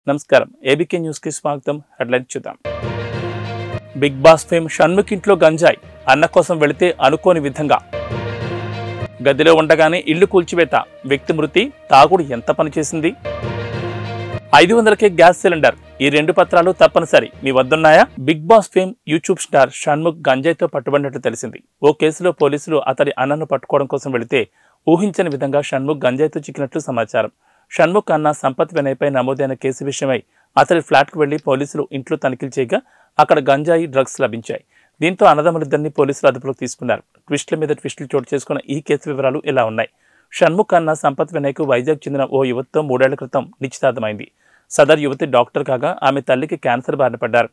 నమస్కారం ABK news కి స్వాగతం. హెడ్లైన్ చూద్దాం. బిగ్ బాస్ ఫేమ్ షణ్ముఖ్ ఇంట్లో గంజాయి, అన్న కోసం వెళితే అనుకోని విధంగా. గదిలో ఉండగానే ఇల్లు కూల్చివేత, వ్యక్తి మృతి, తాగుడు ఎంత పనిచేసింది? 500కే గ్యాస్ సిలిండర్, ఈ 2 పత్రాలు తప్పనిసరి మీ వద్దున్నాయా? Bigg Boss fame YouTube star Shanmukh గంజాయితో పట్టుబడినట్టు తెలిసింది. ఓ కేసులో పోలీసులు అతడి అన్నను పట్టుకోవడం కోసం వెళితే ఊహించని విధంగా షణ్ముఖ్ గంజాయితో చిక్కినట్లు సమాచారం. షణ్ముఖ్ అన్న సంపత్ వినయ్పై నమోదైన కేసు విషయమై అతడి ఫ్లాట్కు వెళ్లి పోలీసులు ఇంట్లో తనిఖీలు చేయగా అక్కడ గంజాయి, డ్రగ్స్ లభించాయి. దీంతో అన్నదమ్ములిద్దరిని పోలీసులు అదుపులోకి తీసుకున్నారు. ట్విస్టుల మీద ట్విస్టులు చోటు చేసుకున్న ఈ కేసు వివరాలు ఇలా ఉన్నాయి. షణ్ముఖ్ అన్న సంపత్ వినయ్కు వైజాగ్ చెందిన ఓ యువతితో 3 ఏళ్ల క్రితం నిశ్చితార్థమైంది. సదర్ యువతి డాక్టర్ కాగా ఆమె తల్లికి క్యాన్సర్ బారిన పడ్డారు.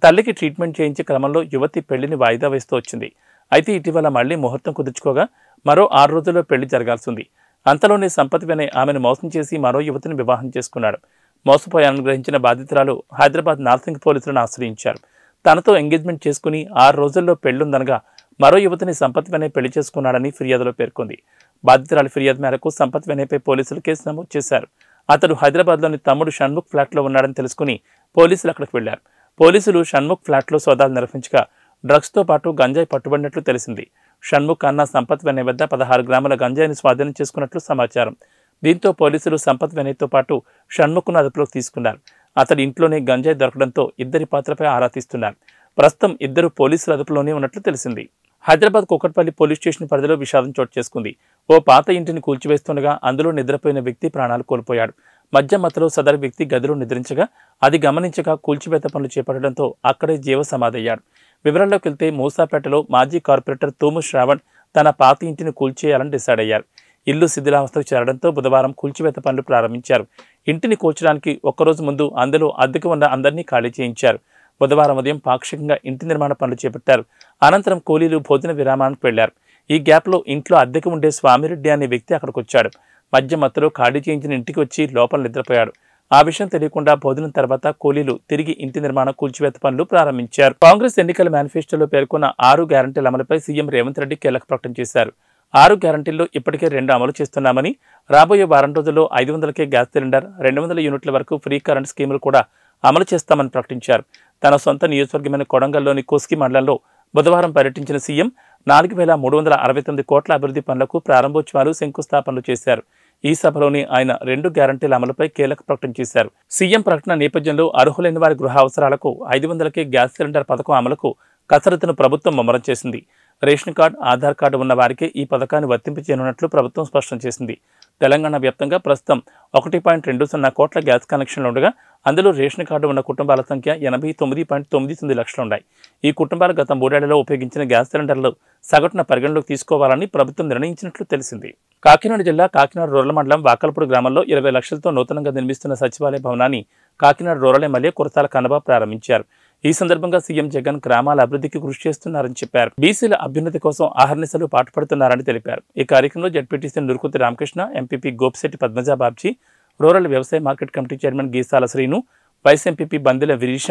తల్లికి ట్రీట్మెంట్ చేయించే క్రమంలో యువతి పెళ్లిని వాయిదా వేస్తూ వచ్చింది. అయితే ఇటీవల మళ్లీ ముహూర్తం కుదుర్చుకోగా మరో 6 రోజుల్లో పెళ్లి జరగాల్సి ఉంది. అంతలోనే సంపత్ వినయ్ ఆమెను మోసం చేసి మరో యువతిని వివాహం చేసుకున్నాడు. మోసపోయానని గ్రహించిన బాధితురాలు హైదరాబాద్ నార్సింగ్ పోలీసులను ఆశ్రయించారు. తనతో ఎంగేజ్మెంట్ చేసుకుని 6 రోజుల్లో పెళ్లుందనగా మరో యువతిని సంపత్ వినయ్ పెళ్లి చేసుకున్నాడని ఫిర్యాదులో పేర్కొంది. బాధితురాలి ఫిర్యాదు మేరకు సంపత్ వినయ్పై పోలీసులు కేసు నమోదు చేశారు. అతడు హైదరాబాద్లోని తమ్ముడు షణ్ముఖ్ ఫ్లాట్లో ఉన్నాడని తెలుసుకుని పోలీసులు అక్కడికి వెళ్లారు. పోలీసులు షణ్ముఖ్ ఫ్లాట్లో సోదాలు నిర్వహించగా డ్రగ్స్తో పాటు గంజాయి పట్టుబడినట్లు తెలిసింది. షణ్ముఖ్ అన్న సంపత్ వినయ్ వద్ద 16 గ్రాముల గంజాయిని స్వాధీనం చేసుకున్నట్లు సమాచారం. దీంతో పోలీసులు సంపత్ వినయ్తో పాటు షణ్ముఖ్ను అదుపులోకి తీసుకున్నారు. అతడి ఇంట్లోనే గంజాయి దొరకడంతో ఇద్దరి పాత్రపై ఆరా తీస్తున్నారు. ప్రస్తుతం ఇద్దరు పోలీసుల అదుపులోనే ఉన్నట్లు తెలిసింది. హైదరాబాద్ కూకట్పల్లి పోలీస్ స్టేషన్ పరిధిలో విషాదం చోటు చేసుకుంది. ఓ పాత ఇంటిని కూల్చివేస్తుండగా అందులో నిద్రపోయిన వ్యక్తి ప్రాణాలు కోల్పోయాడు. మద్యం మత్తులో సదరు వ్యక్తి గదిలో నిద్రించగా అది గమనించగా కూల్చివేత పనులు చేపట్టడంతో అక్కడే జీవసమాధయ్యాడు. వివరాల్లోకి వెళ్తే మూసాపేటలో మాజీ కార్పొరేటర్ తూము శ్రావణ్ తన పాత ఇంటిని కూల్చేయాలని డిసైడ్ అయ్యారు. ఇల్లు శిథిలావస్థకు చేరడంతో బుధవారం కూల్చివేత పనులు ప్రారంభించారు. ఇంటిని కూల్చడానికి ఒక్కరోజు ముందు అందులో అద్దెకు ఉన్న అందరినీ ఖాళీ చేయించారు. బుధవారం ఉదయం పాక్షికంగా ఇంటి నిర్మాణ పనులు చేపట్టారు. అనంతరం కూలీలు భోజన విరామానికి వెళ్లారు. ఈ గ్యాప్లో ఇంట్లో అద్దెకు ఉండే స్వామిరెడ్డి అనే వ్యక్తి అక్కడికి వచ్చాడు. మధ్య మత్తులో ఖాళీ చేయించిన ఇంటికి వచ్చి లోపల నిద్రపోయాడు. ఆ విషయం తెలియకుండా భోజనం తర్వాత కూలీలు తిరిగి ఇంటి నిర్మాణ కూల్చివేత పనులు ప్రారంభించారు. కాంగ్రెస్ ఎన్నికల మేనిఫెస్టోలో పేర్కొన్న 6 గ్యారంటీల అమలుపై సీఎం రేవంత్ రెడ్డి కీలక ప్రకటన చేశారు. 6 గ్యారంటీల్లో ఇప్పటికే 2 అమలు చేస్తున్నామని, రాబోయే వారం రోజుల్లో 500కే గ్యాస్ సిలిండర్, 200 యూనిట్ల వరకు ఫ్రీ కరెంట్ స్కీములు కూడా అమలు చేస్తామని ప్రకటించారు. తన సొంత నియోజకవర్గమైన కొడంగల్లోని కోస్గి మండలంలో బుధవారం పర్యటించిన సీఎం 4369 కోట్ల అభివృద్ధి పనులకు ప్రారంభోత్సవాలు, శంకుస్థాపనలు చేశారు. ఈ సభలోనే ఆయన 2 గ్యారంటీల అమలుపై కీలక ప్రకటన చేశారు. సీఎం ప్రకటన నేపథ్యంలో అర్హులైన వారి గృహ అవసరాలకు 500కే గ్యాస్ సిలిండర్ పథకం అమలుకు కసరత్తును ప్రభుత్వం ముమ్మరం చేసింది. రేషన్ కార్డు, ఆధార్ కార్డు ఉన్న వారికి ఈ పథకాన్ని వర్తింపచేయనున్నట్లు ప్రభుత్వం స్పష్టం చేసింది. తెలంగాణ వ్యాప్తంగా ప్రస్తుతం 1.20 కోట్ల గ్యాస్ కనెక్షన్లు ఉండగా అందులో రేషన్ కార్డు ఉన్న కుటుంబాల సంఖ్య 89.99 లక్షలు ఉన్నాయి. ఈ కుటుంబాలు గత 3 ఏళ్లలో ఉపయోగించిన గ్యాస్ సిలిండర్లు సగటున పరిగణలోకి తీసుకోవాలని ప్రభుత్వం నిర్ణయించినట్లు తెలిసింది. కాకినాడ జిల్లా కాకినాడ రూరల్ మండలం వాకలపూడి గ్రామంలో 20 లక్షలతో నూతనంగా నిర్మిస్తున్న సచివాలయ భవనాన్ని కాకినాడ రూరల్ ఎమ్మెల్యే కురసాల కన్నబాబు ప్రారంభించారు. ఈ సందర్భంగా సీఎం జగన్ గ్రామాల అభివృద్ధికి కృషి చేస్తున్నారని చెప్పారు. బీసీల అభ్యున్నతి కోసం ఆహర్నిశలు పాటుపడుతున్నారని తెలిపారు. ఈ కార్యక్రమంలో ZPTC Nurukuti Ramakrishna, MPP Gopisetti Padmaja Babji, rural వ్యవసాయ market committee chairman Geesala Srinu, vice MPP Bandela Virisha,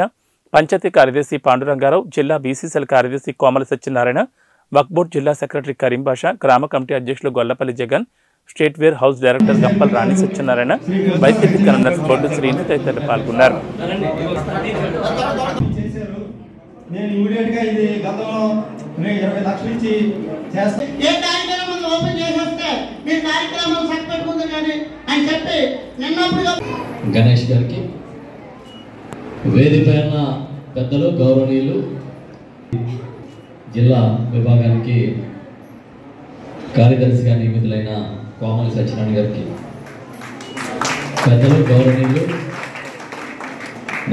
పంచాయతీ కార్యదర్శి పాండురంగారావు, జిల్లా బీసీసీఎల్ కార్యదర్శి కోమల సత్యనారాయణ, వక్ఫ్ బోర్డు జిల్లా సెక్రటరీ కరీం బాషా, గ్రామ కమిటీ అధ్యక్షులు Gollapalli Jagan, state warehouse director Gampal Rani Satyanarayana, YCP convener Boddu Srinu తదితరులు పాల్గొన్నారు. గణేష్ గారికి, వేదికైన పెద్దలు, గౌరవనీయులు, జిల్లా విభాగానికి కార్యదర్శిగా నియమితులైన కోమలి సత్యనారాయణ గారికి, పెద్దలు, గౌరవనీయులు,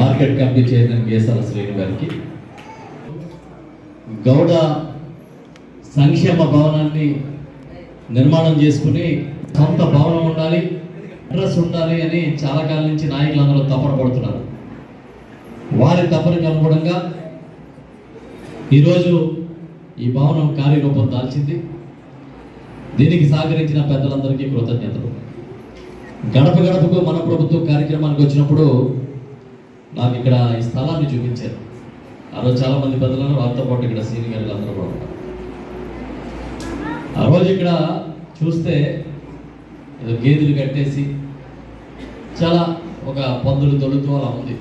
market committee chairman Geesala Srinu గారికి, గౌడ సంక్షేమ భవనాన్ని నిర్మాణం చేసుకుని సొంత భవనం ఉండాలి, అడ్రస్ ఉండాలి అని చాలా కాలం నుంచి నాయకులందరూ తపన పడుతున్నారు. వారి తపనకు అనుగుణంగా ఈరోజు ఈ భవనం కార్యరూపం దాల్చింది. దీనికి సహకరించిన పెద్దలందరికీ కృతజ్ఞతలు. గడప గడపకు మన ప్రభుత్వం కార్యక్రమానికి వచ్చినప్పుడు నాకు ఇక్కడ ఈ స్థలాన్ని చూపించారు. ఆ రోజు చాలా మంది పెద్దలను, వారితో పాటు ఇక్కడ సీనియర్లు అందరూ కూడా ఉన్నారు. ఆ రోజు ఇక్కడ చూస్తే ఏదో గేదెలు కట్టేసి చాలా ఒక పందులు తొలుతూ అలా ఉంది.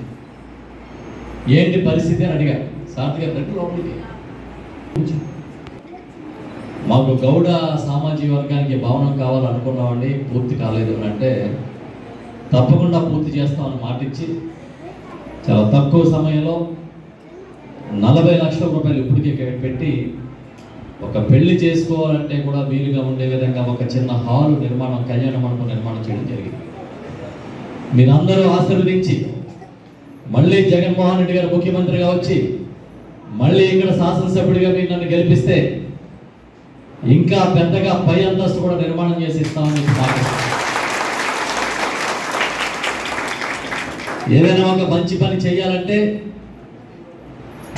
ఏంటి పరిస్థితి అని అడిగా. సార్థిగా పెట్టి లోపలికి మాకు గౌడ సామాజిక వర్గానికి భవనం కావాలనుకున్నామండి, పూర్తి కాలేదు అని అంటే తప్పకుండా పూర్తి చేస్తామని మాటిచ్చి చాలా తక్కువ సమయంలో 40 లక్షల రూపాయలు ఇప్పటికే పెట్టి ఒక పెళ్లి చేసుకోవాలంటే కూడా వీలుగా ఉండే విధంగా ఒక చిన్న హాలు నిర్మాణం, కళ్యాణ మండపం నిర్మాణం చేయడం జరిగింది. మీరందరూ ఆశీర్వదించి మళ్ళీ జగన్మోహన్ రెడ్డి గారు ముఖ్యమంత్రిగా వచ్చి మళ్ళీ ఇక్కడ శాసనసభ్యుడిగా మీరు నన్ను గెలిపిస్తే ఇంకా పెద్దగా పై అంతస్తు కూడా నిర్మాణం చేసి ఇస్తామని ఏదైనా ఒక మంచి పని చేయాలంటే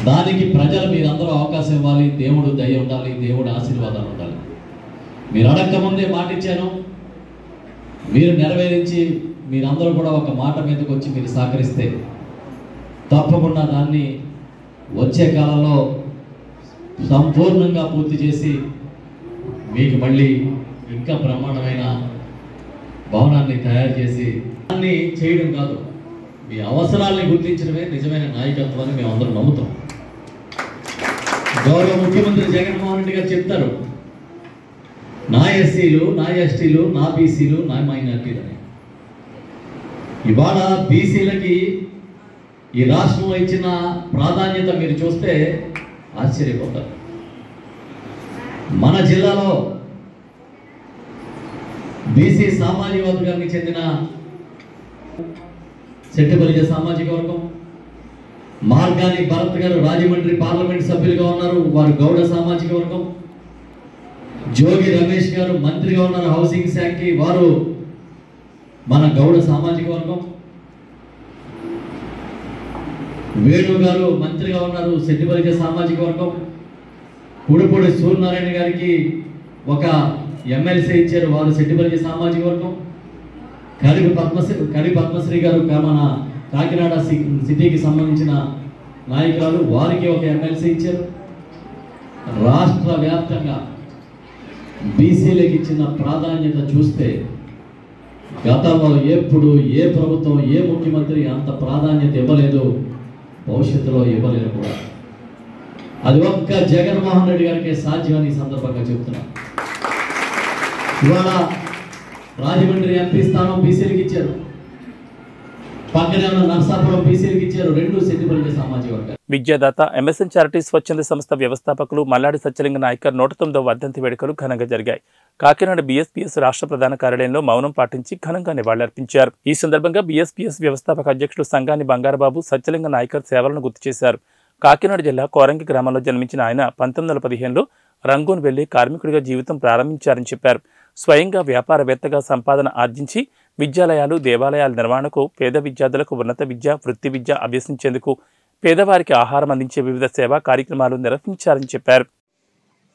దానికి ప్రజలు మీరందరూ అవకాశం ఇవ్వాలి, దేవుడు దయ ఉండాలి, దేవుడు ఆశీర్వాదాలు ఉండాలి. మీరు అడక్క ముందే మాట ఇచ్చాను, మీరు నెరవేరించి మీరందరూ కూడా ఒక మాట మీదకి వచ్చి మీరు సహకరిస్తే తప్పకుండా దాన్ని వచ్చే కాలంలో సంపూర్ణంగా పూర్తి చేసి మీకు మళ్ళీ ఇంకా బ్రహ్మాండమైన భవనాన్ని తయారు చేసి దాన్ని చేయడం కాదు, మీ అవసరాల్ని గుర్తించడమే నిజమైన నాయకత్వం అని మేమందరం నమ్ముతాం. గౌరవ ముఖ్యమంత్రి జగన్మోహన్ రెడ్డి గారు చెప్తారు, నా ఎస్సీలు, నా ఎస్టీలు, నా బీసీలు, నా మైనార్టీలు అని. ఇవాళ బీసీలకి ఈ రాష్ట్రంలో ఇచ్చిన ప్రాధాన్యత మీరు చూస్తే ఆశ్చర్యపోతారు. మన జిల్లాలో బీసీ సామాజిక వర్గానికి చెందిన సెట్టిబలిజ సామాజిక వర్గం, మార్గాని భరత్ గారు రాజమండ్రి పార్లమెంట్ సభ్యులుగా ఉన్నారు, వారు గౌడ సామాజిక వర్గం. జోగి రమేష్ గారు మంత్రిగా ఉన్నారు హౌసింగ్ శాఖకి, వారు మన గౌడ సామాజిక వర్గం. వేణు గారు మంత్రిగా ఉన్నారు సెట్టిబలిజ సామాజిక వర్గం. కుడిపూడి సూర్యనారాయణ గారికి ఒక ఎమ్మెల్సీ ఇచ్చారు, వారు సెట్టిబలిజ సామాజిక వర్గం. కడి పద్మశ్రీ గారు మన కాకినాడ సిటీకి సంబంధించిన నాయకురాలు, వారికి ఒక ఎమ్మెల్సీ ఇచ్చారు. రాష్ట్ర వ్యాప్తంగా బీసీలకు ఇచ్చిన ప్రాధాన్యత చూస్తే గతంలో ఎప్పుడు ఏ ప్రభుత్వం, ఏ ముఖ్యమంత్రి అంత ప్రాధాన్యత ఇవ్వలేదు, భవిష్యత్తులో ఇవ్వలేదు కూడా. అది ఒక్క జగన్మోహన్ రెడ్డి గారికి సాధ్యమని ఈ సందర్భంగా చెప్తున్నాను. ఇవాళ రాజమండ్రి ఎంపీ స్థానం బీసీలకు ఇచ్చారు, పక్కనే ఉన్న నర్సాపురం బీసీలకు ఇచ్చారు, 2 సెట్టిబలిజ సామాజిక వర్గాలు. విద్యాదాత ఎంఎస్ఎన్ చారిటీ స్వచ్ఛంద సంస్థ వ్యవస్థాపకులు మల్లాడి సత్యలింగ నాయకర్ 109వ వర్ధంతి వేడుకలు ఘనంగా జరిగాయి. కాకినాడ బీఎస్పీఎస్ రాష్ట్ర ప్రధాన కార్యాలయంలో మౌనం పాటించి ఘనంగా నివాళులర్పించారు. ఈ సందర్భంగా బీఎస్పీఎస్ వ్యవస్థాపక అధ్యక్షుడు సంగాని బంగారబాబు సత్యలింగ నాయకర్ సేవలను గుర్తు చేశారు. కాకినాడ జిల్లా కోరంగి గ్రామంలో జన్మించిన ఆయన 1915లో రంగూన్ వెళ్లి కార్మికుడిగా జీవితం ప్రారంభించారని చెప్పారు. స్వయంగా వ్యాపారవేత్తగా సంపాదన ఆర్జించి విద్యాలయాలు, దేవాలయాల నిర్వహణకు, పేద విద్యార్థులకు ఉన్నత విద్య, వృత్తి విద్య అభ్యసించేందుకు, పేదవారికి ఆహారం అందించే వివిధ సేవా కార్యక్రమాలు నిర్వహించారని చెప్పారు.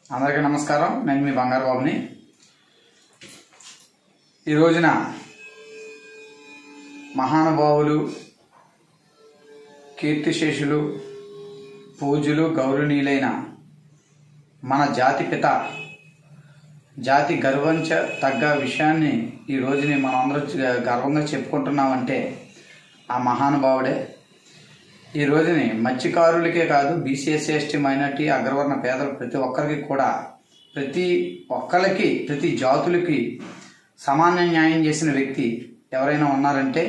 అందరికీ నమస్కారం, నేను మీ బంగారబాబుని. ఈ రోజున మహానుభావులు, కీర్తిశేషులు, పూజ్యులు, గౌరవనీయులైన మన జాతి పిత, జాతి గర్వంచ తగ్గ విషయాన్ని ఈ రోజుని మనం అందరూ గర్వంగా చెప్పుకుంటున్నామంటే ఆ మహానుభావుడే. ఈ రోజుని మత్స్యకారులకే కాదు, బీసీఎస్సీ, ఎస్టీ, మైనార్టీ, అగ్రవర్ణ పేదలు ప్రతి ఒక్కరికి కూడా, ప్రతి ఒక్కరికి, ప్రతి జాతులకి సమాన న్యాయం చేసిన వ్యక్తి ఎవరైనా ఉన్నారంటే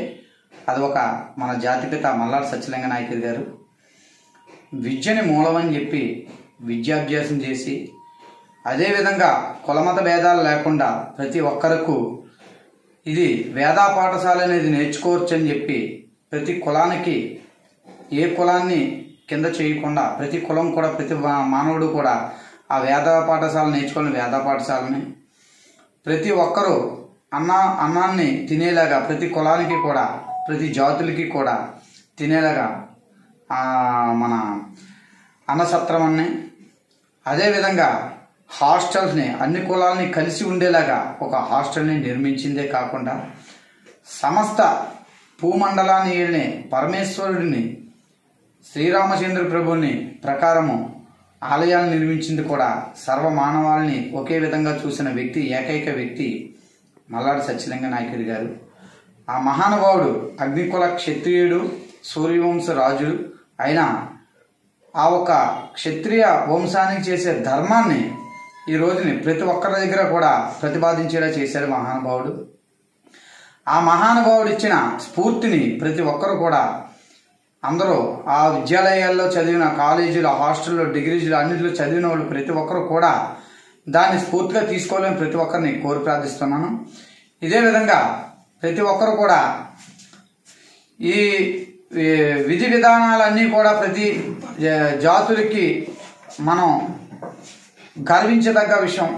అది ఒక మన జాతిపిత మల్లాడి సత్యలింగ నాయకర్ గారు. విద్యని మూలమని చెప్పి విద్యాభ్యాసం చేసి, అదేవిధంగా కులమత భేదాలు లేకుండా ప్రతి ఒక్కరకు ఇది వేదా పాఠశాల అనేది నేర్చుకోవచ్చు అని చెప్పి ప్రతి కులానికి, ఏ కులాన్ని కింద చేయకుండా ప్రతి కులం కూడా, ప్రతి మానవుడు కూడా ఆ వేద పాఠశాల నేర్చుకోవాలని వేద పాఠశాలని, ప్రతి ఒక్కరూ అన్నాన్ని తినేలాగా ప్రతి కులానికి కూడా, ప్రతి జాతులకి కూడా తినేలాగా మన అన్నసత్రమని, అదేవిధంగా హాస్టల్స్ని అన్ని కులాలని కలిసి ఉండేలాగా ఒక హాస్టల్ని నిర్మించిందే కాకుండా సమస్త భూమండలాన్ని ఏలినే పరమేశ్వరుడిని, శ్రీరామచంద్ర ప్రభుని ప్రకారము ఆలయాలను నిర్మించింది కూడా. సర్వమానవాళిని ఒకే విధంగా చూసిన వ్యక్తి, ఏకైక వ్యక్తి మల్లాడి సత్యలింగ నాయకర్ గారు. ఆ మహానుభావుడు అగ్నికుల క్షత్రియుడు సూర్యవంశ రాజుడు అయిన ఆ ఒక క్షత్రియ వంశానికి చేసే ధర్మాన్ని ఈ రోజుని ప్రతి ఒక్కరి దగ్గర కూడా ప్రతిపాదించేలా చేశాడు మహానుభావుడు. ఆ మహానుభావుడు ఇచ్చిన స్ఫూర్తిని ప్రతి ఒక్కరు కూడా అందరూ ఆ విద్యాలయాల్లో చదివిన కాలేజీలు, హాస్టల్లో, డిగ్రీలు అన్నింటిలో చదివిన వాళ్ళు ప్రతి ఒక్కరు కూడా దాన్ని స్ఫూర్తిగా తీసుకోవాలని ప్రతి ఒక్కరిని కోరి ప్రార్థిస్తున్నాను. ఇదే విధంగా ప్రతి ఒక్కరు కూడా ఈ విధి విధానాలన్నీ కూడా ప్రతి జాతులకి మనం గర్వించదగ్గ విషయం.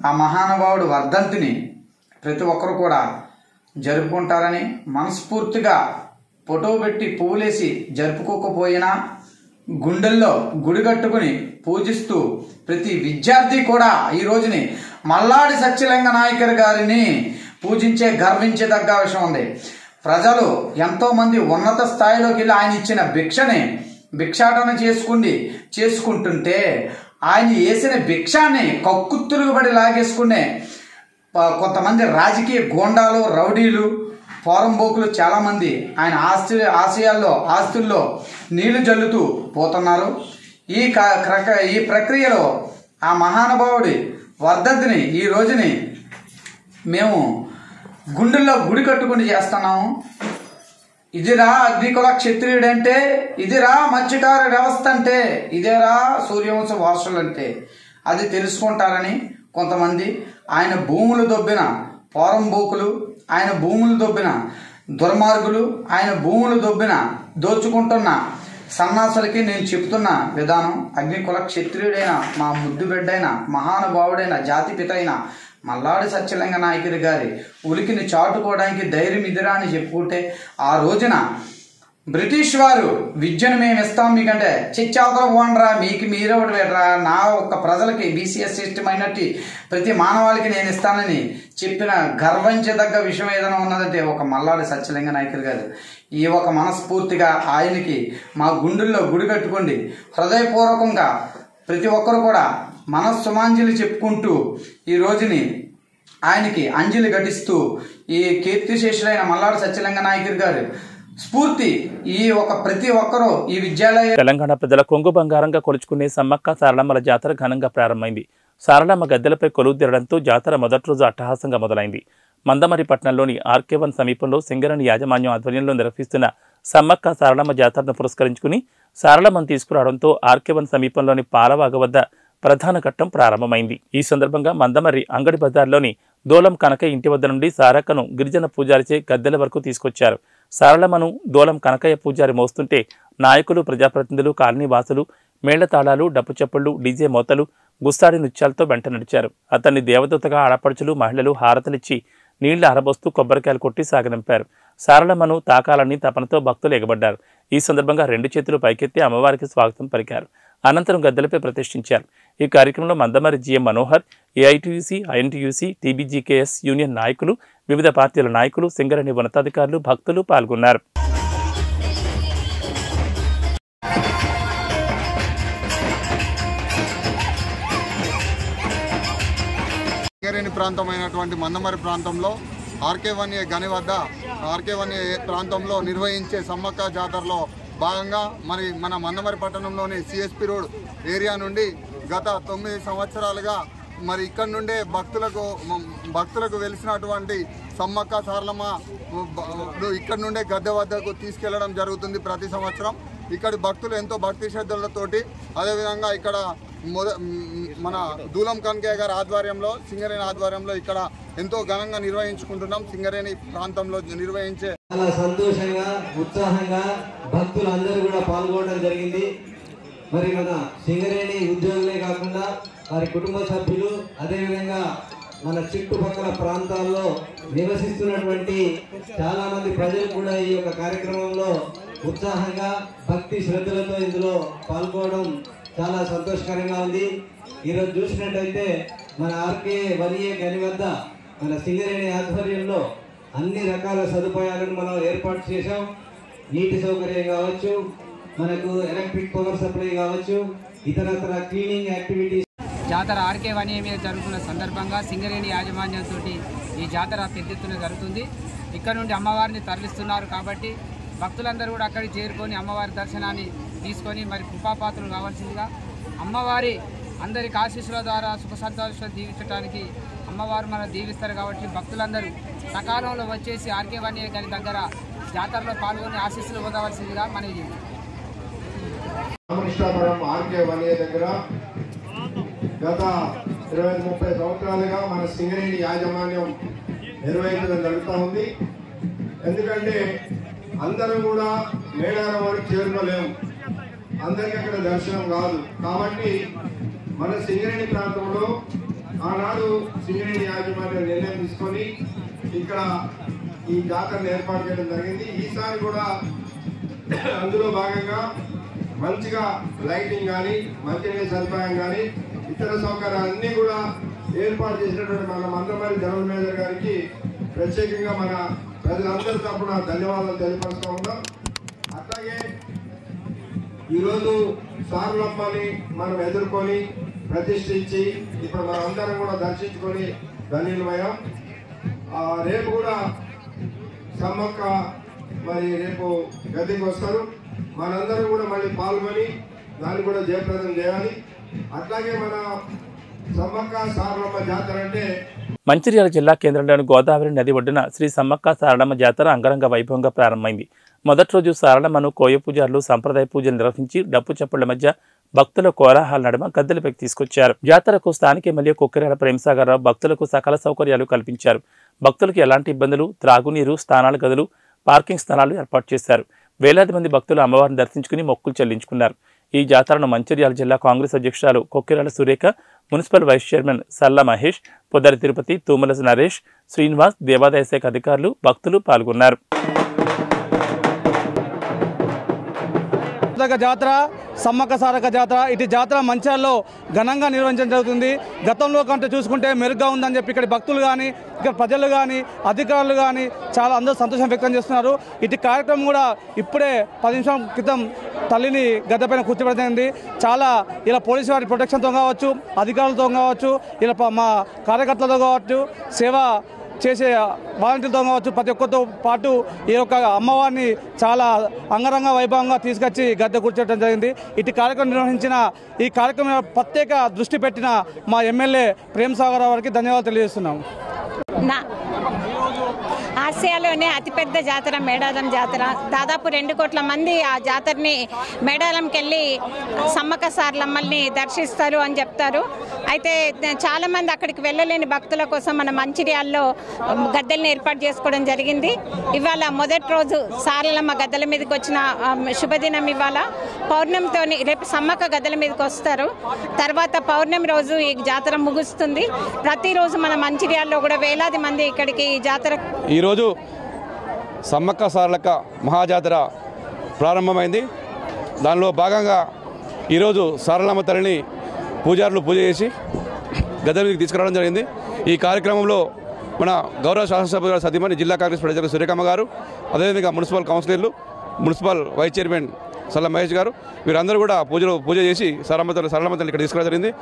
ఆ మహానుభావుడు వర్ధంతిని ప్రతి ఒక్కరు కూడా జరుపుకుంటారని మనస్ఫూర్తిగా ఫోటో పెట్టి పువ్వులేసి జరుపుకోకపోయినా గుండెల్లో గుడి కట్టుకుని పూజిస్తూ ప్రతి విద్యార్థి కూడా ఈ రోజుని మల్లాడి సత్యలింగ నాయకర్ గారిని పూజించే గర్వించదగ్గ విషయం ఉంది. ప్రజలు ఎంతో మంది ఉన్నత స్థాయిలోకి వెళ్ళి ఆయన ఇచ్చిన భిక్షని భిక్షాటన చేసుకుంటుంటే ఆయన వేసిన భిక్షాన్ని కక్కుతురుగుబడి లాగేసుకునే కొంతమంది రాజకీయ గోండాలు, రౌడీలు, పోరంబోకులు చాలామంది ఆయన ఆస్తుల్లో నీళ్లు జల్లుతూ పోతున్నారు. ఈ ప్రక్రియలో ఆ మహానుభావుడి వర్ధంతిని ఈ రోజుని మేము గుండెల్లో గుడి కట్టుకుని చేస్తున్నాము. ఇదిరా అగ్నికుల క్షత్రియుడు అంటే, ఇదిరా మత్స్యకార వ్యవస్థ అంటే, ఇదేరా సూర్యవంశ వారసులు అంటే అది తెలుసుకుంటారని కొంతమంది ఆయన భూములు దొబ్బిన పోరంబోకులు, ఆయన భూములు దొబ్బిన దుర్మార్గులు, ఆయన భూములు దొబ్బిన దోచుకుంటున్న సన్నాసులకి నేను చెప్తున్న విధానం, అగ్నికుల క్షత్రియుడైన మా ముద్దు బిడ్డైన మహానుభావుడైన జాతిపిత అయిన మల్లాడి సత్యలింగ నాయకుడి గారి ఉలికిని చాటుకోవడానికి ధైర్యం ఇదిరా అని చెప్పుకుంటే, ఆ రోజున బ్రిటిష్ వారు విద్యను మేము ఇస్తాం మీకంటే చిచ్చావతల పోండ్రా, మీకు మీరే ఒకటి పెట్టరా, నా ఒక్క ప్రజలకి బీసీఎస్ సిస్టమ్ అయినట్టు ప్రతి మానవాళికి నేను ఇస్తానని చెప్పిన గర్వించదగ్గ విషయం ఏదైనా ఉన్నదంటే ఒక మల్లాడి సత్యలింగ నాయకుడు గారు. ఈ ఒక మనస్ఫూర్తిగా ఆయనకి మా గుండెల్లో గుడి కట్టుకోండి. హృదయపూర్వకంగా ప్రతి ఒక్కరు కూడా మనస్సుమాంజలి చెప్పుకుంటూ ఈ రోజుని ఆయనకి అంజలి ఘటిస్తూ ఈ కీర్తిశేషులైన మల్లాడి సత్యలింగ నాయకుడు గారు స్ఫూర్తి ఈ ఒక ప్రతి ఒక్కరూ ఈ విద్యాలయ. తెలంగాణ ప్రజల కొంగు బంగారంగా కొలుచుకునే సమ్మక్క సారలమ్మల జాతర ఘనంగా ప్రారంభమైంది. సారలమ్మ గద్దెలపై కొలువు తీరడంతో జాతర మొదటి రోజు అట్టహాసంగా మొదలైంది. మందమరి పట్టణంలోని ఆర్కే-1 సమీపంలో సింగరేణి యాజమాన్యం ఆధ్వర్యంలో నిర్వహిస్తున్న సమ్మక్క సారలమ్మ జాతరను పురస్కరించుకుని సారలమ్మను తీసుకురావడంతో ఆర్కే-1 సమీపంలోని పాలవాగ వద్ద ప్రధాన ఘట్టం ప్రారంభమైంది. ఈ సందర్భంగా మందమర్రి అంగడి బజార్లోని దోలం కనకయ్య ఇంటి వద్ద నుండి సారక్కను గిరిజన పూజారిచే గద్దెల వరకు తీసుకొచ్చారు. సారలమ్మను దోలం కనకయ్య పూజారి మోస్తుంటే నాయకులు, ప్రజాప్రతినిధులు, కాలనీ వాసులు మేళ్లతాళాలు, డప్పు చప్పుళ్లు, డీజే మోతలు, గుస్తాడి నృత్యాలతో వెంట నడిచారు. అతన్ని దేవదూతగా ఆడపడుచులు, మహిళలు హారతలిచ్చి నీళ్లు ఆరబోస్తూ కొబ్బరికాయలు కొట్టి సాగనింపారు. సారలమ్మను తాకాలని తపనతో భక్తులు ఎగబడ్డారు. ఈ సందర్భంగా 2 చేతులు పైకెత్తి అమ్మవారికి స్వాగతం పలికారు. అనంతరం గద్దెలపై ప్రతిష్ఠించారు. ఈ కార్యక్రమంలో Mandamarri GM Manohar, AITUC, INTUC, TBGKS union నాయకులు, వివిధ పార్టీల నాయకులు, సింగరేణి ఉన్నతాధికారులు, భక్తులు పాల్గొన్నారు. సింగరేణి ప్రాంతమైనటువంటి మందమరి ప్రాంతంలో ఆర్కే-1 గని వద్ద ఆర్కే-1 ప్రాంతంలో నిర్వహించే సమ్మక్క జాతరలో భాగంగా మన మందమరి పట్టణంలోని సిఎస్పి రోడ్ ఏరియా నుండి గత 9 సంవత్సరాలుగా ఇక్కడ నుండే భక్తులకు వెలిసినటువంటి సమ్మక్క సారలమ్మ ఇక్కడ నుండే గద్దె వద్దకు తీసుకెళ్లడం జరుగుతుంది ప్రతి సంవత్సరం. ఇక్కడ భక్తులు ఎంతో భక్తి శ్రద్ధలతోటి, అదేవిధంగా ఇక్కడ మన దూలం కనకయ్య గారి ఆధ్వర్యంలో, సింగరేణి ఆధ్వర్యంలో ఇక్కడ ఎంతో ఘనంగా నిర్వహించుకుంటున్నాం. సింగరేణి ప్రాంతంలో నిర్వహించే చాలా సంతోషంగా, ఉత్సాహంగా భక్తులందరూ కూడా పాల్గొనడం జరిగింది. మరి మన సింగరేణి ఉద్యోగులే కాకుండా వారి కుటుంబ సభ్యులు, అదేవిధంగా మన చుట్టుపక్కల ప్రాంతాల్లో నివసిస్తున్నటువంటి చాలా మంది ప్రజలు కూడా ఈ యొక్క కార్యక్రమంలో ఉత్సాహంగా భక్తి శ్రద్ధలతో ఇందులో పాల్గొనడం చాలా సంతోషకరంగా ఉంది. ఈరోజు చూసినట్టయితే మన ఆర్కే-1 గని వద్ద మన సింగరేణి ఆధ్వర్యంలో అన్ని రకాల సదుపాయాలను మనం ఏర్పాటు చేశాం. నీటి సౌకర్యం కావచ్చు, మనకు ఎలక్ట్రిక్ పవర్ సప్లై కావచ్చు, ఇతరత్ర క్లీనింగ్ యాక్టివిటీస్. జాతర ఆర్కే వన్ మీద జరుగుతున్న సందర్భంగా సింగరేణి యాజమాన్యంతో ఈ జాతర పెద్ద ఎత్తున జరుగుతుంది. ఇక్కడ నుండి అమ్మవారిని తరలిస్తున్నారు కాబట్టి భక్తులందరూ కూడా అక్కడికి చేరుకొని అమ్మవారి దర్శనాన్ని తీసుకొని మరి కృపాపాత్రలు కావాల్సిందిగా అమ్మవారి అందరికి ఆశీస్సుల ద్వారా సుఖ సంతోషాలు దీవించడానికి అమ్మవారు మనం దీవిస్తారు కాబట్టి భక్తులందరూ సకాలంలో వచ్చేసి ఆర్కే వన్ గారి దగ్గర జాతరలో పాల్గొని ఆశీస్సులు పొందవలసిందిగా మనవి రామకృష్ణాపురం ఆర్కే వన్ దగ్గర గత 20-30 సంవత్సరాలుగా మన సింగరేణి యాజమాన్యం నిర్వహించడం జరుగుతూ ఉంది. ఎందుకంటే అందరం కూడా మేడారం వరకు చేరుకోలేము, అందరికీ అక్కడ దర్శనం కాదు. కాబట్టి మన సింగరేణి ప్రాంతంలో ఆనాడు సింగరేణి యాజమాన్యం నిర్ణయం తీసుకొని ఇక్కడ ఈ జాతరను ఏర్పాటు చేయడం జరిగింది. ఈసారి కూడా అందులో భాగంగా మంచిగా లైటింగ్ కానీ మంచినీటి సదుపాయం కానీ ఇతర సౌకర్యాలన్నీ కూడా ఏర్పాటు చేసినటువంటి మన మందమరి జనరల్ మేనేజర్ గారికి ప్రత్యేకంగా మన ప్రజలందరి తరపున ధన్యవాదాలు తెలియపరుస్తూ ఉన్నాం. అట్లాగే ఈరోజు సారులమ్మని మనం ఎదుర్కొని ప్రతిష్ఠించి ఇప్పుడు మనం అందరం కూడా దర్శించుకొని ధన్యులమయ్యాం. రేపు కూడా సమ్మక్క మరి రేపు గద్దెకి వస్తారు. మనందరం కూడా మళ్ళీ పాల్గొని దాన్ని కూడా జయప్రదం చేయాలి. అట్లాగే మన సమ్మక్క సారలమ్మ జాతర అంటే మంచిర్యాల జిల్లా కేంద్రంలోని గోదావరి నది ఒడ్డున శ్రీ సమ్మక్క సారలమ్మ జాతర అంగరంగ వైభవంగా ప్రారంభమైంది. మొదటి రోజు సారలమ్మను కోయ పూజారులు సంప్రదాయ పూజలు నిర్వహించి డప్పు చప్పుళ్ల మధ్య భక్తుల కోలాహల నడుమ గద్దెలపైకి తీసుకొచ్చారు. జాతరకు స్థానిక ఎమ్మెల్యే కొక్కిరాల ప్రేమసాగరరావు భక్తులకు సకల సౌకర్యాలు కల్పించారు. భక్తులకు ఎలాంటి ఇబ్బందులు, త్రాగునీరు, స్నానాల గదులు, పార్కింగ్ స్థలాలు ఏర్పాటు చేశారు. వేలాది మంది భక్తులు అమ్మవారిని దర్శించుకుని మొక్కులు చెల్లించుకున్నారు. ఈ జాతరను మంచిర్యాల జిల్లా కాంగ్రెస్ అధ్యక్షురాలు Kokkirala Surekha, municipal vice chairman Salla Mahesh, Poddari Tirupati, Tumala Naresh, Srinivas, దేవాదాయ శాఖ అధికారులు, భక్తులు పాల్గొన్నారు. జాతర సమ్మక్క సారక్క జాతర ఇటు జాతర మంచిర్యాలలో ఘనంగా నిర్వహించడం జరుగుతుంది. గతంలో కంటే చూసుకుంటే మెరుగ్గా ఉందని చెప్పి ఇక్కడ భక్తులు కానీ ఇక్కడ ప్రజలు కానీ అధికారులు కానీ చాలా అందరూ సంతోషం వ్యక్తం చేస్తున్నారు. ఇటు కార్యక్రమం కూడా ఇప్పుడే 10 నిమిషాల క్రితం తల్లిని గద్దెపైన కూర్చోబెట్టింది. చాలా ఇలా పోలీసు వారి ప్రొటెక్షన్తో కావచ్చు, అధికారులతో కావచ్చు, ఇలా మా కార్యకర్తలతో కావచ్చు, సేవ చేసే వాలంటీర్లతో కావచ్చు, ప్రతి ఒక్కరితో పాటు ఈ యొక్క అమ్మవారిని చాలా అంగరంగ వైభవంగా తీసుకొచ్చి గద్దె కూర్చోవడం జరిగింది. ఇటు కార్యక్రమం నిర్వహించిన ఈ కార్యక్రమం ప్రత్యేక దృష్టి పెట్టిన మా ఎమ్మెల్యే ప్రేమసాగరరావు గారికి ధన్యవాదాలు తెలియజేస్తున్నాం. ఆసియాలోనే అతిపెద్ద జాతర మేడారం జాతర. దాదాపు 2 కోట్ల మంది ఆ జాతరని మేడారంకి వెళ్ళి సమ్మక్క సారలమ్మల్ని దర్శిస్తారు అని చెప్తారు. అయితే చాలామంది అక్కడికి వెళ్ళలేని భక్తుల కోసం మన మంచిర్యాలలో గద్దెలను ఏర్పాటు చేసుకోవడం జరిగింది. ఇవాళ మొదటి రోజు సారలమ్మ గద్దెల మీదకి వచ్చిన శుభదినం. ఇవాళ పౌర్ణమితో రేపు సమ్మక్క గద్దెల మీదకి వస్తారు. తర్వాత పౌర్ణమి రోజు ఈ జాతర ముగుస్తుంది. ప్రతిరోజు మన మంచిర్యాలలో కూడా వేలాది మంది ఇక్కడికి ఈ జాతర. ఈరోజు సమ్మక్క సారలక్క మహాజాతర ప్రారంభమైంది. దానిలో భాగంగా ఈరోజు సారలమ్మ తల్లిని పూజారులు పూజ చేసి గద్దెలకు తీసుకురావడం జరిగింది. ఈ కార్యక్రమంలో మన గౌరవ శాసనసభ్యుల సతీమణి జిల్లా కాంగ్రెస్ ప్రజలకు సురేఖమ్మ గారు, అదేవిధంగా మున్సిపల్ కౌన్సిలర్లు, municipal vice chairman Salla Mahesh గారు, వీరందరూ కూడా పూజ చేసి సారలమ్మ తల్లి ఇక్కడ తీసుకురావడం జరిగింది.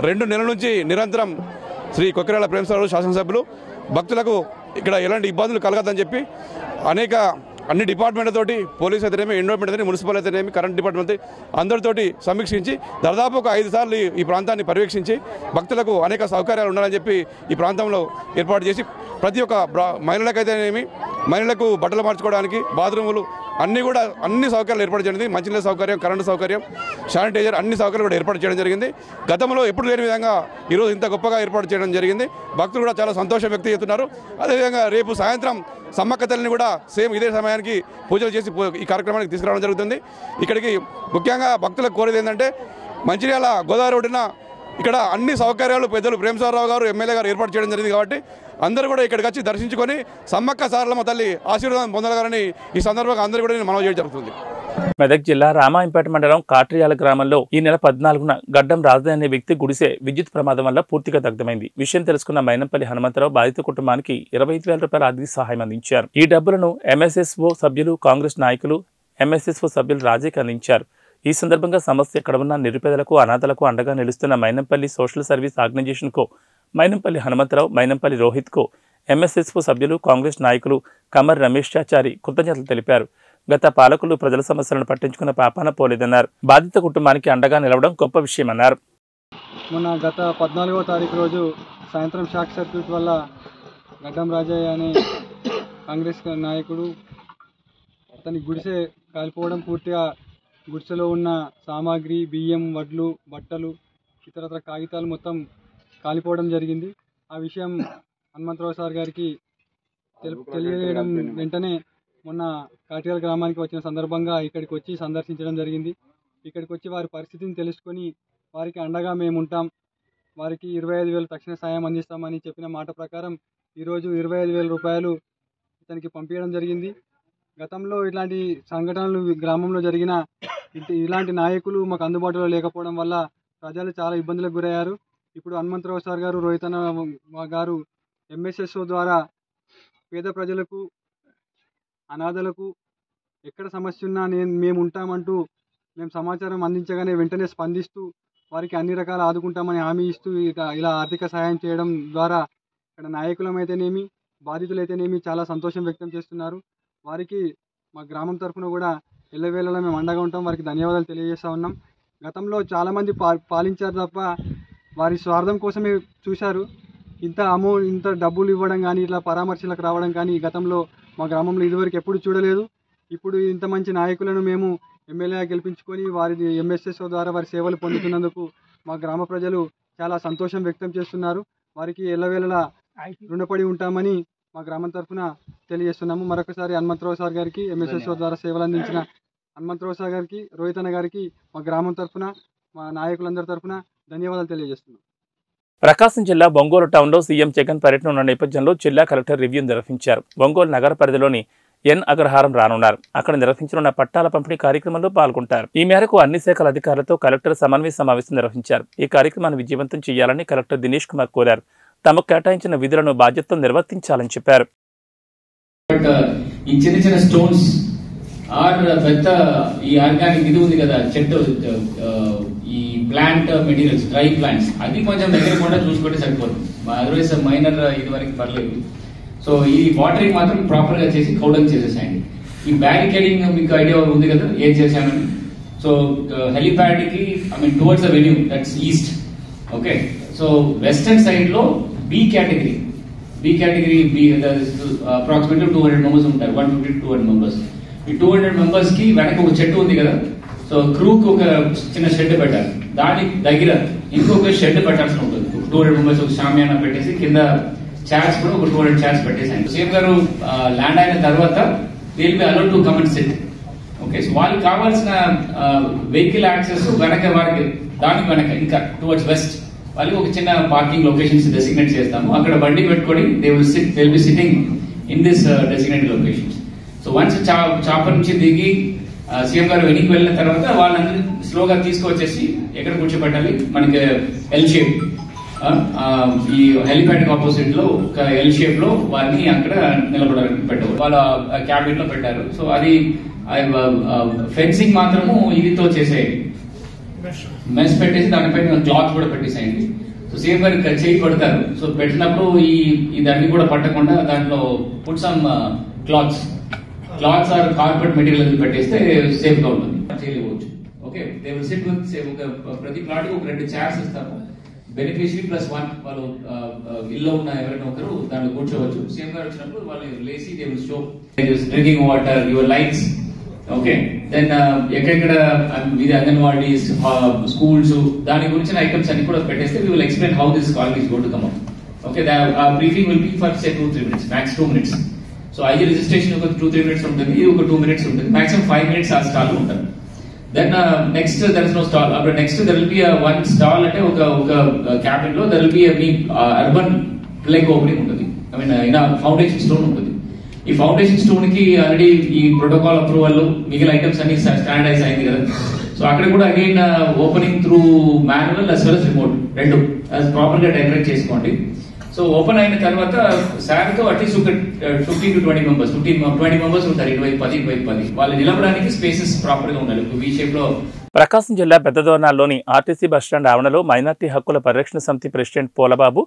2 నెలల నుంచి నిరంతరం శ్రీ కొక్కిరాల ప్రేమసాగరరావు శాసనసభ్యులు భక్తులకు ఇక్కడ ఎలాంటి ఇబ్బందులు కలగదని చెప్పి అన్ని డిపార్ట్మెంట్లతోటి, పోలీస్ అయితేనేమి, ఎండోమెంట్ అయితేనేమి, మున్సిపల్ అయితేనేమి, కరెంట్ డిపార్ట్మెంట్ అందరితోటి సమీక్షించి దాదాపు ఒక 5 సార్లు ఈ ప్రాంతాన్ని పర్యవేక్షించి భక్తులకు అనేక సౌకర్యాలు ఉండాలని చెప్పి ఈ ప్రాంతంలో ఏర్పాటు చేసి ప్రతి ఒక్క మహిళలకైతేనేమి, మహిళలకు బట్టలు మార్చుకోవడానికి బాత్రూములు అన్ని సౌకర్యాలు ఏర్పాటు చేయడం, మంచినీళ్ళ సౌకర్యం, కరెంటు సౌకర్యం, శానిటైజర్ అన్ని సౌకర్యాలు కూడా ఏర్పాటు చేయడం జరిగింది. గతంలో ఎప్పుడు లేని విధంగా ఈరోజు ఇంత గొప్పగా ఏర్పాటు చేయడం జరిగింది. భక్తులు కూడా చాలా సంతోషం వ్యక్తం చేస్తున్నారు. అదేవిధంగా రేపు సాయంత్రం సమ్మక్క తల్లిని కూడా సేమ్ ఇదే సమయానికి పూజలు చేసి ఈ కార్యక్రమానికి తీసుకురావడం జరుగుతుంది. ఇక్కడికి ముఖ్యంగా భక్తులకు కోరేది ఏంటంటే మంచిర్యాల గోదావరి ఒడ్డున ఇక్కడ అన్ని సౌకర్యాలు పెద్దలు ప్రేమసాగరరావు గారు, ఎమ్మెల్యే గారు ఏర్పాటు చేయడం జరిగింది. కాబట్టి అందరూ కూడా ఇక్కడికి వచ్చి దర్శించుకొని సమ్మక్క సారలమ్మ తల్లి ఆశీర్వాదం పొందగలని ఈ సందర్భంగా అందరూ కూడా నేను మనవి చేయడం జరుగుతుంది. మెదక్ జిల్లా రామాయంపేట మండలం కాట్రియాల గ్రామంలో ఈ నెల 14న గడ్డం రాజధాని అనే వ్యక్తి గుడిసె విద్యుత్ ప్రమాదం వల్ల పూర్తిగా దగ్ధమైంది. విషయం తెలుసుకున్న మైనంపల్లి హనుమంతరావు బాధిత కుటుంబానికి 25,000 రూపాయల ఆర్థిక సహాయం అందించారు. ఈ డబ్బులను ఎంఎస్ఎస్ఓ సభ్యులు, కాంగ్రెస్ నాయకులు, ఎంఎస్ఎస్ఓ సభ్యులు రాజీకి అందించారు. ఈ సందర్భంగా సమస్య ఎక్కడ ఉన్న నిరుపేదలకు అనాథలకు అండగా నిలుస్తున్న మైనంపల్లి సోషల్ సర్వీస్ ఆర్గనైజేషన్కు మైనంపల్లి హనుమంతరావు, మైనంపల్లి రోహిత్కు ఎంఎస్ఎస్పు సభ్యులు, కాంగ్రెస్ నాయకులు కమర్ రమేష్ చాచారి కృతజ్ఞతలు తెలిపారు. గత పాలకులు ప్రజల సమస్యలను పట్టించుకున్న పాపాన పోలేదన్నారు. బాధిత కుటుంబానికి అండగా నిలవడం గొప్ప విషయమన్నారు. మొన్న గత 14వ తారీఖు రోజు సాయంత్రం షాక్ సర్క్యూట్ వల్ల గడ్డం రాజయ్య అనే కాంగ్రెస్ నాయకుడు అతని గుడిసె కాలిపోవడం, పూర్తిగా గుడిసెలో ఉన్న సామాగ్రి, బియ్యం, వడ్లు, బట్టలు, ఇతరత్ర కాగితాలు మొత్తం కాలిపోవడం జరిగింది. ఆ విషయం హనుమంతరావు సార్ గారికి తెలియజేయడం వెంటనే మొన్న కాటియాల గ్రామానికి వచ్చిన సందర్భంగా ఇక్కడికి వచ్చి సందర్శించడం జరిగింది. ఇక్కడికి వచ్చి వారి పరిస్థితిని తెలుసుకొని వారికి అండగా మేము ఉంటాం, వారికి 25,000 తక్షణ సాయం అందిస్తామని చెప్పిన మాట ప్రకారం ఈరోజు 25,000 రూపాయలు ఇతనికి పంపించడం జరిగింది. గతంలో ఇట్లాంటి సంఘటనలు గ్రామంలో జరిగిన ఇలాంటి నాయకులు మాకు అందుబాటులో లేకపోవడం వల్ల ప్రజలు చాలా ఇబ్బందులకు గురయ్యారు. ఇప్పుడు హనుమంతరావు సార్ గారు, రోహితన్న గారు ఎంఎస్ఎస్ఓ ద్వారా పేద ప్రజలకు, అనాథలకు ఎక్కడ సమస్య ఉన్నా మేము ఉంటామంటూ మేము సమాచారం అందించగానే వెంటనే స్పందిస్తూ వారికి అన్ని రకాల ఆదుకుంటామని హామీ ఇస్తూ ఇలా ఆర్థిక సహాయం చేయడం ద్వారా ఇక్కడ నాయకులమైతేనేమి, బాధితులైతేనేమి చాలా సంతోషం వ్యక్తం చేస్తున్నారు. వారికి మా గ్రామం తరఫున కూడా ఎల్లవేళలా మేము అండగా ఉంటాం. వారికి ధన్యవాదాలు తెలియజేస్తూ ఉన్నాం. గతంలో చాలామంది పాలించారు తప్ప వారి స్వార్థం కోసమే చూశారు. ఇంత డబ్బులు ఇవ్వడం కానీ, ఇట్లా పరామర్శలకు రావడం కానీ గతంలో మా గ్రామంలో ఇదివరకు ఎప్పుడు చూడలేదు. ఇప్పుడు ఇంత మంచి నాయకులను మేము ఎమ్మెల్యేగా గెలిపించుకొని వారి ఎంఎస్ఎస్ఓ ద్వారా వారి సేవలు పొందుతున్నందుకు మా గ్రామ ప్రజలు చాలా సంతోషం వ్యక్తం చేస్తున్నారు. వారికి ఎల్లవేళలా రుణపడి ఉంటామని మా గ్రామం తరఫున తెలియజేస్తున్నాము. మరొకసారి హనుమంతరావు సార్ గారికి, ఎంఎస్ఎస్ఓ ద్వారా సేవలు అందించిన హనుమంతరావు సార్ గారికి, రోహితన్న గారికి మా గ్రామం తరఫున, మా నాయకులందరి తరఫున ధన్యవాదాలు తెలియజేస్తున్నాం. ప్రకాశం జిల్లా ఒంగోలు టౌన్లో సీఎం జగన్ పర్యటన ఉన్న నేపథ్యంలో జిల్లా కలెక్టర్ రివ్యూ నిర్వహించారు. ఒంగోలు నగర పరిధిలోని ఎన్ అగ్రహారం రానున్నారు. అక్కడ నిర్వహించనున్న పట్టాల పంపిణీ కార్యక్రమంలో పాల్గొంటారు. ఈ మేరకు అన్ని శాఖల అధికారులతో కలెక్టర్ సమన్వయ సమావేశం నిర్వహించారు. ఈ కార్యక్రమాన్ని విజయవంతం చేయాలని కలెక్టర్ దినేష్ కుమార్ కోరారు. తమకు కేటాయించిన విధులను బాధ్యతతో నిర్వర్తించాలని చెప్పారు. ఈ చిన్న చిన్న స్టోన్స్ పెద్ద ఈ ఆర్గానిక్ ఇది ఉంది కదా, చెట్టు ఈ ప్లాంట్ మెటీరియల్స్, డ్రై ప్లాంట్స్, అది కొంచెం దగ్గరకుండా చూసుకుంటే సరిపోతుంది. అదర్వైజ్ మైనర్ ఇది వరకు పర్లేదు. సో ఈ వాటరింగ్ మాత్రం ప్రాపర్ గా చేసి కౌడన్ చేసేసాయండి. ఈ బ్యారికేడింగ్ మీకు ఐడియా ఉంది కదా ఏం చేశామని. సో హెలిప్యాడ్ కి towards the venue, that's east. Okay, so western side లో బి కేటగిరీ అప్రాక్సిమేట్లీ 200 మెంబర్స్ ఉంటారు. 150 to 200 మెంబర్స్. ఈ 200 మెంబర్స్ కి వెనక ఒక చెట్టు ఉంది కదా, సో క్రూకి ఒక చిన్న షెడ్ పెట్టాలి. దాని దగ్గర ఇంకొక షెడ్ పెట్టాల్సి ఉంటుంది. 200 మెంబర్స్ ఒక షామియానా పెట్టేసి కింద చైర్స్ కూడా ఒక 200 చైర్స్ పెట్టేసాను. సీఎం గారు ల్యాండ్ అయిన తర్వాత they will be allowed to come and SIT. Okay, so వాళ్ళకి కావాల్సిన వెహికల్ యాక్సెస్ వెనక, వారికి దానికి వెనక ఇంకా టువర్డ్స్ వెస్ట్ వాళ్ళకి ఒక చిన్న పార్కింగ్ లొకేషన్స్ డెసిగ్నేట్ చేస్తాము. అక్కడ బండి పెట్టుకొని they will be sitting in this designated locations. So once chopper నుంచి దిగి సీఎం గారు వెనక్కి వెళ్ళిన తర్వాత వాళ్ళందరూ స్లోగా తీసుకొచ్చేసి ఎక్కడ కూర్చోబెట్టాలి, మనకి ఎల్ షేప్, ఈ హెలిప్యాడ్ ఆపోజిట్ లో ఒక ఎల్ షేప్ లో వారిని అక్కడ నిలబడాలని పెట్టారు. వాళ్ళ క్యాబిన్ లో పెట్టారు. సో అది ఫెన్సింగ్ మాత్రము ఇదితో చేసేయండి, మెస్ పెట్టేసి దానిపైన క్లాత్ కూడా పెట్టేసేయండి. సో సీఎం గారు చేయి పడతారు. సో పెట్టినప్పుడు ఇదన్నీ కూడా పట్టకుండా దాంట్లో put some clothes or carpet material పెట్టేస్తే సేఫ్ గా ఉంటుంది, చేయలేవచ్చు. Okay, they will sit with ప్రతి ప్లాట్ కి ఒక 2 చైర్స్ ఇస్తాము. బెనిఫిషియరీ +1 వాళ్ళు ఇల్లు ఉన్న ఎవరైనా ఒకరు దాంట్లో కూర్చోవచ్చు. సీఎం గారు వచ్చినప్పుడు వాళ్ళు లేసి they will show drinking water, your lights. Okay, then ఎక్కడెక్కడ ఇది అంగన్వాడీస్, స్కూల్స్, దాని గురించిన ఐటమ్స్ అన్ని కూడా పెట్టేస్తే we will explain how this call is going to come up. Okay, briefing will be for say 2-3 minutes, max 2 minutes. So IG registration ఒక 2-3 minutes ఉంటుంది, ఇది ఒక 2 minutes ఉంటుంది, మాక్సిమం 5 minutes ఆ స్టాల్ ఉంటుంది. Then next there is no stall. After next there will be a one stall at oka cabin lo there will be a urban plague opening untadi. I mean in a foundation stone untadi. Ee foundation stone ki already ee protocol approval migil items anni standardize ayindi kada. So akkada kuda again opening through manual as well as remote rendu as proper ga decorate cheskondi. So open అయిన తర్వాత sir తో at least ఒక 15 to 20 members 20 members ఉంటారు. 20 10 వాళ్ళు నిలబడడానికి spaces proper గా ఉండాలి. V shape లో ప్రకాశం జిల్లా పెద్దదోర్నాల్లోని ఆర్టీసీ బస్టాండ్ ఆవరణలో మైనార్టీ హక్కుల పరిరక్షణ సమితి ప్రెసిడెంట్ పోలబాబు,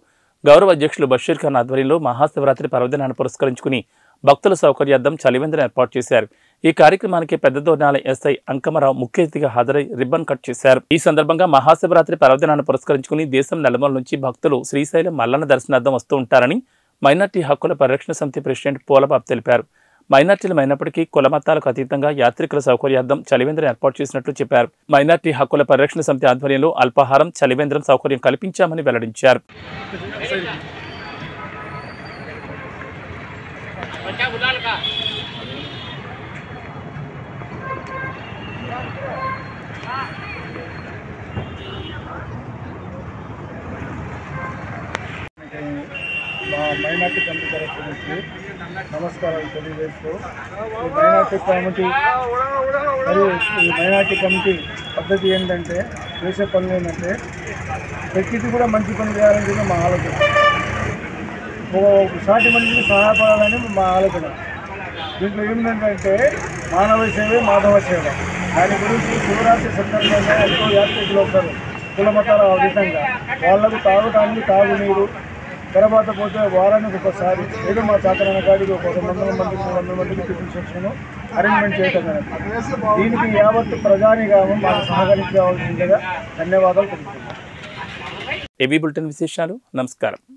గౌరవ అధ్యక్షులు బషీర్ ఖాన్ ఆధ్వర్యంలో మహాశివరాత్రి పర్వదినాన్ని పురస్కరించుకుని భక్తుల సౌకర్యార్థం చలివేంద్రం ఏర్పాటు చేశారు. ఈ కార్యక్రమానికి పెద్దదోర్నాల ఎస్ఐ అంకమరావు ముఖ్య అతిథిగా హాజరై రిబ్బన్ కట్ చేశారు. ఈ సందర్భంగా మహాశివరాత్రి పర్వదినాన్ని పురస్కరించుకుని దేశం నలుమూల నుంచి భక్తులు శ్రీశైలం మల్లన్న దర్శనార్థం వస్తూ ఉంటారని మైనార్టీ హక్కుల పరిరక్షణ సమితి ప్రెసిడెంట్ పోలబాబు తెలిపారు. మైనార్టీలమైనప్పటికీ కుల మతాలకు అతీతంగా యాత్రికుల సౌకర్యార్థం చలివేంద్రం ఏర్పాటు చేసినట్లు చెప్పారు. మైనార్టీ హక్కుల పరిరక్షణ సమితి ఆధ్వర్యంలో అల్పాహారం, చలివేంద్రం సౌకర్యం కల్పించామని వెల్లడించారు. మా మైనార్టీ కమిటీ తరఫు నుంచి నమస్కారాలు తెలియజేస్తూ ఈ మైనార్టీ కమిటీ మరియు ఈ మైనార్టీ కమిటీ పద్ధతి ఏంటంటే చేసే పనులు ఏంటంటే ప్రకృతి కూడా మంచి పని చేయాలని మా ఆలోచన, సాటి మనిషికి సహాయపడాలని మా ఆలోచన. దీంట్లో ఏంటంటే మానవ సేవే మాధవ సేవ. దాని గురించి శివరాత్రి సందర్భంగా ఎంతో యాత్రికులు వస్తారు కుల మతాల విధంగా. వాళ్ళకు తాగడానికి తాగునీరు, తర్వాత పోతే వారానికి ఒకసారి ఏదో మా చాతరైన కాడికి ఒక 200 మందికి 300 మందికి టిఫిన్ సెక్షన్ అరేంజ్మెంట్ చేయటం జరిగింది. దీనికి యావత్తు ప్రజానిగామం మాకు సహకరించవలసిందిగా ధన్యవాదాలు తెలుపుతున్నాను. ఏబీ బులెటిన్ విశేషాలు. నమస్కారం.